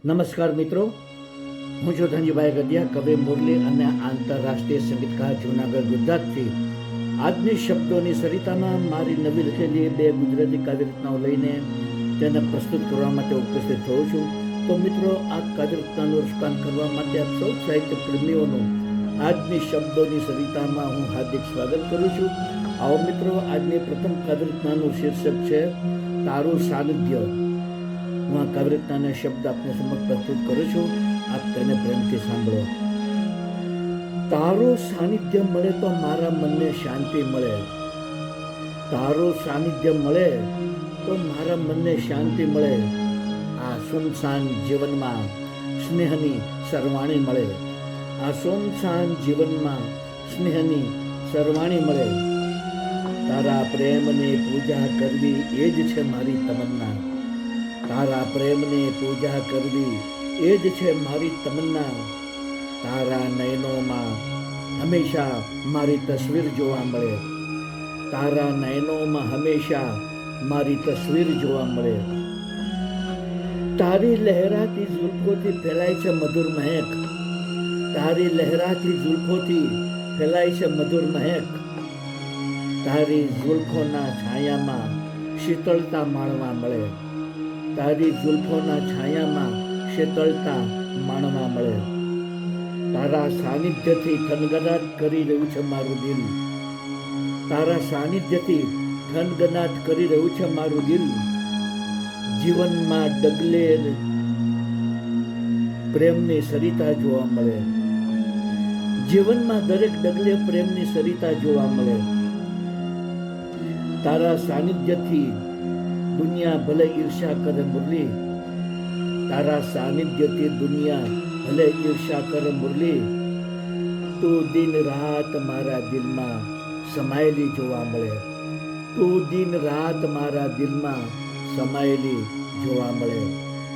નમસ્કાર મિત્રો, હું છું ધનજીભાઈ ગઢિયા, કવિ મુરલી અને આંતરરાષ્ટ્રીય સંગીતકાર જૂનાગઢ ગુજરાતથી. આજની શબ્દોની સરિતામાં મારી નવી લખેલી 2 ગુજરાતી કાવ્ય રચનાઓ લઈને તેને પ્રસ્તુત કરવા માટે ઉપસ્થિત થયો છું. તો મિત્રો, આ કાવ્ય રચનાનું રસપાન કરવા માટે આપ સૌ સાહિત્ય પ્રેમીઓનું આજની શબ્દોની સરિતામાં હું હાર્દિક સ્વાગત કરું છું. આવો મિત્રો, આજની પ્રથમ કાવ્ય રચનાનું શીર્ષક છે તારું સાનિધ્ય. હું આ કાવ્ય રચનાના શબ્દ આપને સમક્ષ પ્રસ્તુત કરું છું. આપ તેને પ્રેમથી સાંભળો. તારું સાનિધ્ય મળે તો મારા મનને શાંતિ મળે. તારું સાનિધ્ય મળે તો મારા મનને શાંતિ મળે. આ સુમસાન જીવનમાં સ્નેહની સરવાણી મળે. આ સુમસાન જીવનમાં સ્નેહની સરવાણી મળે. તારા પ્રેમની પૂજા કરવી એ જ છે મારી તમન્ના. તારા પ્રેમની પૂજા કરવી એ જ છે મારી તમન્ના. તારા નયનોમાં હંમેશા મારી તસવીર જોવા મળે. તારા નયનોમાં હંમેશા મારી તસવીર જોવા મળે. તારી લહેરાતી ઝુલ્ફોથી ફેલાય છે મધુર મહેક. તારી લહેરાતી ઝુલ્ફોથી ફેલાય છે મધુર મહેક. તારી ઝુલ્ફોના છાયામાં શીતળતા માણવા મળે. તારી ઝુલ્ફોના છાયામાં શીતળતા માણવા મળે. તારા સાનિધ્યથી થનગનાટ કરી રહ્યું છે મારું દિલ. તારા સાનિધ્યથી થનગનાટ કરી રહ્યું છે મારું દિલ. જીવનમાં ડગલે પ્રેમની સરિતા જોવા મળે. જીવનમાં દરેક ડગલે પ્રેમની સરિતા જોવા મળે. તારા સાનિધ્યથી દુનિયા ભલે ઈર્ષા કરે મુરલી. તારા સાનિધ્યથી દુનિયા ભલે ઈર્ષા કરે મુરલી. તું દિન રાત મારા દિલમાં સમાયેલી જોવા મળે. તું દિન રાત મારા દિલમાં સમાયેલી જોવા મળે.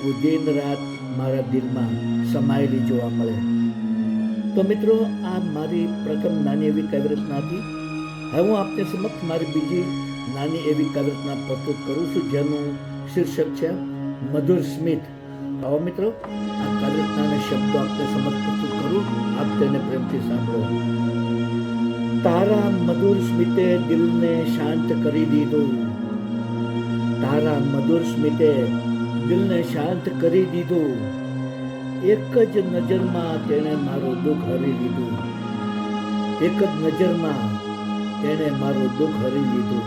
તું દિન રાત મારા દિલમાં સમાયેલી જોવા મળે. તો મિત્રો, આ મારી પ્રથમ નાની એવી કાવ્ય રચના હતી. હવે હું આપને સમક્ષ મારી બીજી નાની એવી કાવ્ય રચના પ્રસ્તુત કરું છું, જેનું શીર્ષક છે મધુર સ્મિત. આવો મિત્રો, આ કાવ્ય રચનાના શબ્દો આપને સમક્ષ પ્રસ્તુત કરું. આપ તેને પ્રેમથી સાંભળો. તારા મધુર સ્મિતે દિલને શાંત કરી દીધું. તારા મધુર સ્મિતે દિલને શાંત કરી દીધું. એક જ નજરમાં તેણે મારું દુઃખ હરી લીધું. એક જ નજરમાં તેણે મારું દુઃખ હરી લીધું.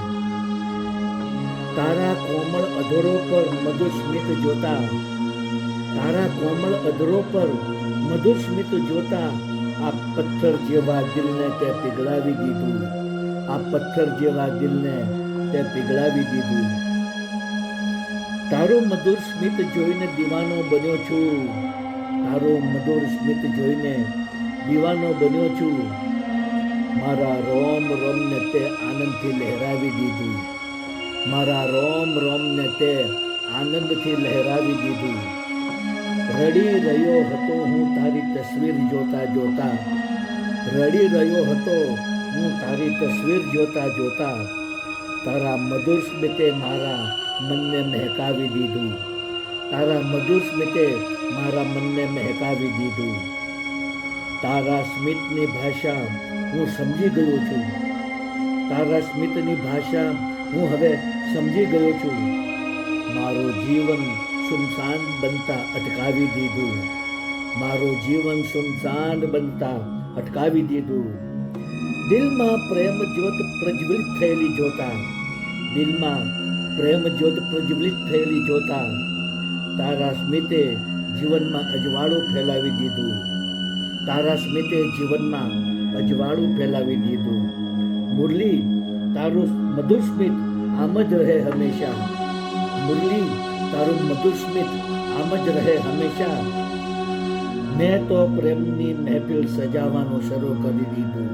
તારા કોમળ અધરો પર મધુર સ્મિત જોતા. તારા કોમળ અધરો પર મધુર સ્મિત જોતા આ પથ્થર જેવા દિલને તે પીગળાવી દીધું. આ પથ્થર જેવા દિલને તે પીગળાવી દીધું. તારું મધુર સ્મિત જોઈને દીવાનો બન્યો છું. તારું મધુર સ્મિત જોઈને દીવાનો બન્યો છું. મારા રોમ રોમને તે આનંદથી લહેરાવી દીધું. મારા રોમ રોમને તે આનંદથી લહેરાવી દીધું. રડી રહ્યો હતો હું તારી તસવીર જોતા જોતા. રડી રહ્યો હતો હું તારી તસવીર જોતા જોતા. તારા મધુર સ્મિતે મારા મનને મહેકાવી દીધું. તારા મધુર સ્મિતે મારા મનને મહેકાવી દીધું. તારા સ્મિતની ભાષા હું સમજી ગયો છું. તારા સ્મિતની ભાષા હું હવે સમજી ગયો છું. મારું જીવન સુમસાન બનતા અટકાવી દીધું. મારું જીવન સુમસાન બનતા અટકાવી દીધું. દિલમાં પ્રેમ જ્યોત પ્રજ્વલિત થયેલી જોતા. દિલમાં પ્રેમ જ્યોત પ્રજ્વલિત થયેલી જોતા તારા સ્મિતે જીવનમાં અજવાળું ફેલાવી દીધું. તારા સ્મિતે જીવનમાં અજવાળું ફેલાવી દીધું. મુરલી, તારું મધુર સ્મિત આમ જ રહે હંમેશા. મુરલી, તારું મધુર સ્મિત આમ જ રહે હંમેશા. મેં તો પ્રેમની મહેફિલ સજાવવાનું શરૂ કરી દીધું.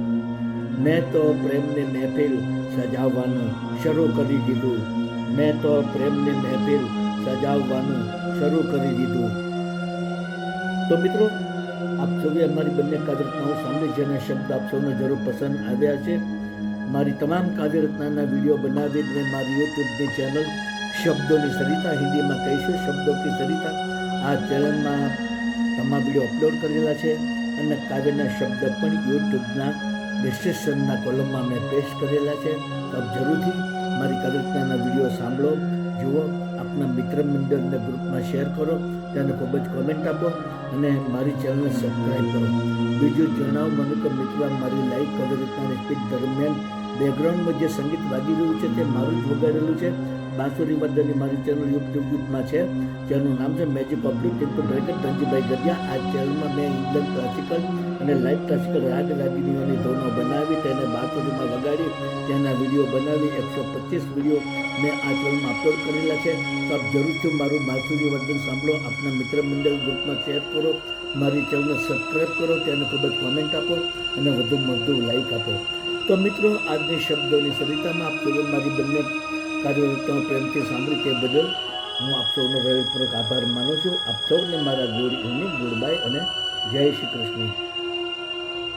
મેં તો પ્રેમની મહેફિલ સજાવવાનું શરૂ કરી દીધું. મેં તો પ્રેમની મહેફિલ સજાવવાનું શરૂ કરી દીધું. તો મિત્રો, આપ સૌએ અમારી બંને કાવ્ય રચનાઓ સાંભળી, જેના શબ્દ આપ સૌને જરૂર પસંદ આવ્યા છે. મારી તમામ કાવ્ય રચનાના વિડીયો બનાવીને મારી યુટ્યુબની ચેનલ શબ્દોની સરિતા, હિન્દીમાં કહીશું શબ્દો કી સરિતા, આ ચેનલમાં તમામ વિડીયો અપલોડ કરેલા છે અને કાવ્યના શબ્દ પણ યુટ્યુબના ડિસ્ક્રિપ્શનના કોલમમાં મેં પેસ્ટ કરેલા છે. તો આપ જરૂરથી મારી કાવ્યરચનાના વિડીયો સાંભળો, જુઓ, આપના મિત્ર મંડળને ગ્રુપમાં શેર કરો, તેને ખૂબ જ કોમેન્ટ આપો અને મારી ચેનલને સબસ્ક્રાઈબ કરો. બીજું જણાવો મને કે મિત્રો, મારી લાઈવ કાવ્યરચનાની સ્પીચ દરમિયાન બેકગ્રાઉન્ડમાં જે સંગીત વાગી રહ્યું છે તે મારું જ વગાડેલું છે. બાંસુરી વાદનની મારી ચેનલ યુટ્યુબમાં છે, જેનું નામ છે મેજિક ઓફ ટિમ્પલ ડ્રેગન ધનજીભાઈ ગઢિયા. આ ચેનલમાં મેં ઇન્ડિયન ક્લાસિકલ અને લાઇવ ક્લાસિકલ રાગ રાગિણીઓની ધૂનો બનાવી તેને બાંસુરીમાં વગાડી તેના વિડીયો બનાવી 125 વિડીયો મેં આ ચેનલમાં અપલોડ કરેલા છે. તો આપ જરૂરથી મારું બાંસુરી વાદન સાંભળો, આપના મિત્ર મંડળ ગ્રુપમાં શેર કરો, મારી ચેનલને સબસ્ક્રાઈબ કરો, તેને ખૂબ જ કોમેન્ટ આપો અને વધુમાં વધુ લાઈક આપો. તો મિત્રો, આજની શબ્દોની સરિતામાં આપ સૌ મારી બંને કાર્યરચનાઓ પ્રેમથી સાંભળી તે બદલ હું આપ સૌનો હૃદયપૂર્વક આભાર માનું છું. આપ સૌને મારા ગુડ ઇવનિંગ, ગુડ બાય અને જય શ્રી કૃષ્ણ.